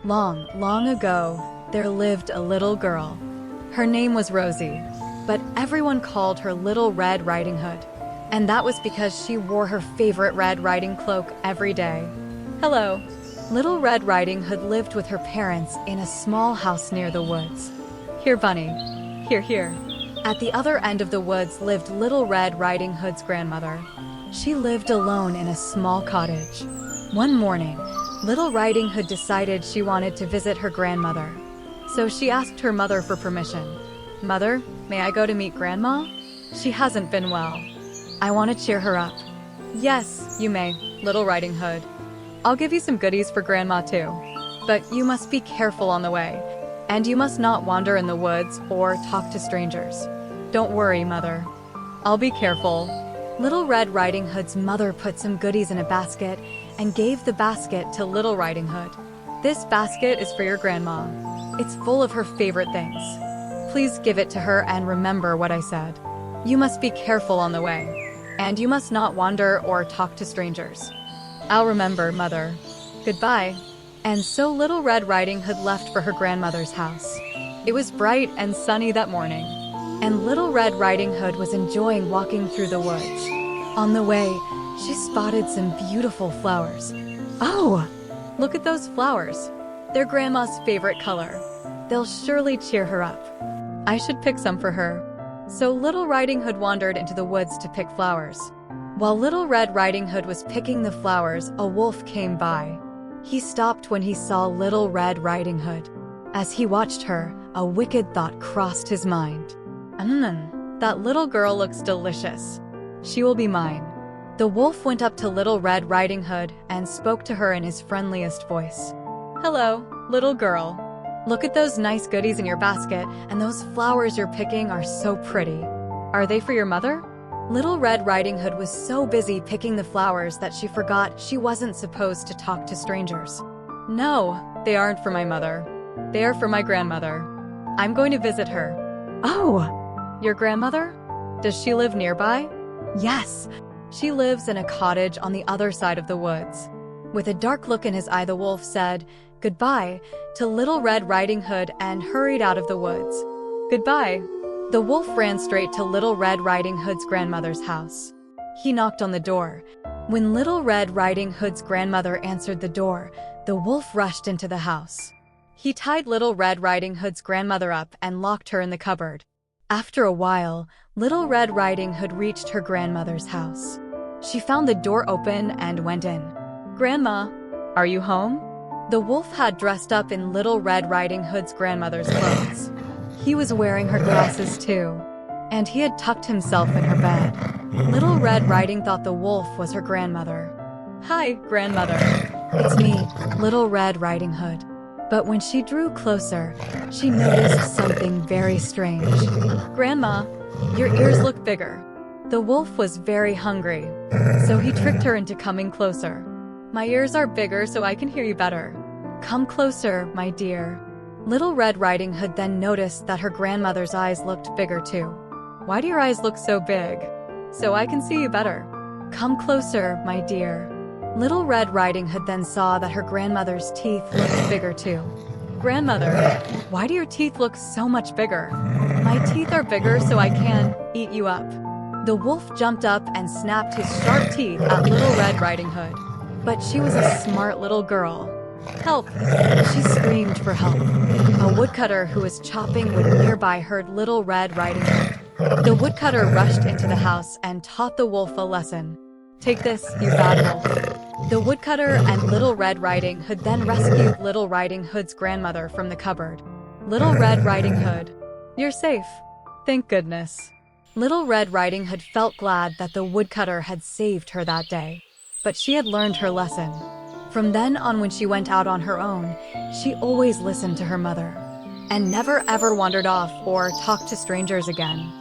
Long, long ago, there lived a little girl. Her name was Rosie, but everyone called her Little Red Riding Hood. And that was because she wore her favorite Red Riding cloak every day. Hello. Little Red Riding Hood lived with her parents in a small house near the woods. Here, Bunny. Here. At the other end of the woods lived Little Red Riding Hood's grandmother. She lived alone in a small cottage. One morning, Little Riding Hood decided she wanted to visit her grandmother. So she asked her mother for permission. Mother, may I go to meet Grandma? She hasn't been well. I want to cheer her up. Yes, you may, Little Riding Hood. I'll give you some goodies for Grandma too. But you must be careful on the way. And you must not wander in the woods or talk to strangers. Don't worry, Mother. I'll be careful. Little Red Riding Hood's mother put some goodies in a basket and gave the basket to Little Riding Hood. This basket is for your grandma. It's full of her favorite things. Please give it to her and remember what I said. You must be careful on the way. And you must not wander or talk to strangers. I'll remember, Mother. Goodbye. And so Little Red Riding Hood left for her grandmother's house. It was bright and sunny that morning, and Little Red Riding Hood was enjoying walking through the woods. On the way, she spotted some beautiful flowers. Oh, look at those flowers. They're Grandma's favorite color. They'll surely cheer her up. I should pick some for her. So Little Riding Hood wandered into the woods to pick flowers. While Little Red Riding Hood was picking the flowers, a wolf came by. He stopped when he saw Little Red Riding Hood. As he watched her, a wicked thought crossed his mind. That little girl looks delicious. She will be mine. The wolf went up to Little Red Riding Hood and spoke to her in his friendliest voice. Hello, little girl. Look at those nice goodies in your basket, and those flowers you're picking are so pretty. Are they for your mother? Little Red Riding Hood was so busy picking the flowers that she forgot she wasn't supposed to talk to strangers. No, they aren't for my mother. They are for my grandmother. I'm going to visit her. Oh, your grandmother? Does she live nearby? Yes, she lives in a cottage on the other side of the woods. With a dark look in his eye, the wolf said goodbye to Little Red Riding Hood and hurried out of the woods. Goodbye. The wolf ran straight to Little Red Riding Hood's grandmother's house. He knocked on the door. When Little Red Riding Hood's grandmother answered the door, the wolf rushed into the house. He tied Little Red Riding Hood's grandmother up and locked her in the cupboard. After a while, Little Red Riding Hood reached her grandmother's house. She found the door open and went in. Grandma, are you home? The wolf had dressed up in Little Red Riding Hood's grandmother's clothes. He was wearing her glasses too, and he had tucked himself in her bed. Little Red Riding thought the wolf was her grandmother. Hi, grandmother. It's me, Little Red Riding Hood. But when she drew closer, she noticed something very strange. Grandma, your ears look bigger. The wolf was very hungry, so he tricked her into coming closer. My ears are bigger so I can hear you better. Come closer, my dear. Little Red Riding Hood then noticed that her grandmother's eyes looked bigger too. Why do your eyes look so big? So I can see you better. Come closer, my dear. Little Red Riding Hood then saw that her grandmother's teeth looked bigger too. Grandmother, why do your teeth look so much bigger? My teeth are bigger so I can eat you up. The wolf jumped up and snapped his sharp teeth at Little Red Riding Hood. But she was a smart little girl. Help! She screamed for help. A woodcutter who was chopping wood nearby heard Little Red Riding Hood. The woodcutter rushed into the house and taught the wolf a lesson. Take this, you bad wolf. The woodcutter and Little Red Riding Hood then rescued Little Riding Hood's grandmother from the cupboard. Little Red Riding Hood, you're safe. Thank goodness. Little Red Riding Hood felt glad that the woodcutter had saved her that day. But she had learned her lesson. From then on, when she went out on her own, she always listened to her mother and never ever wandered off or talked to strangers again.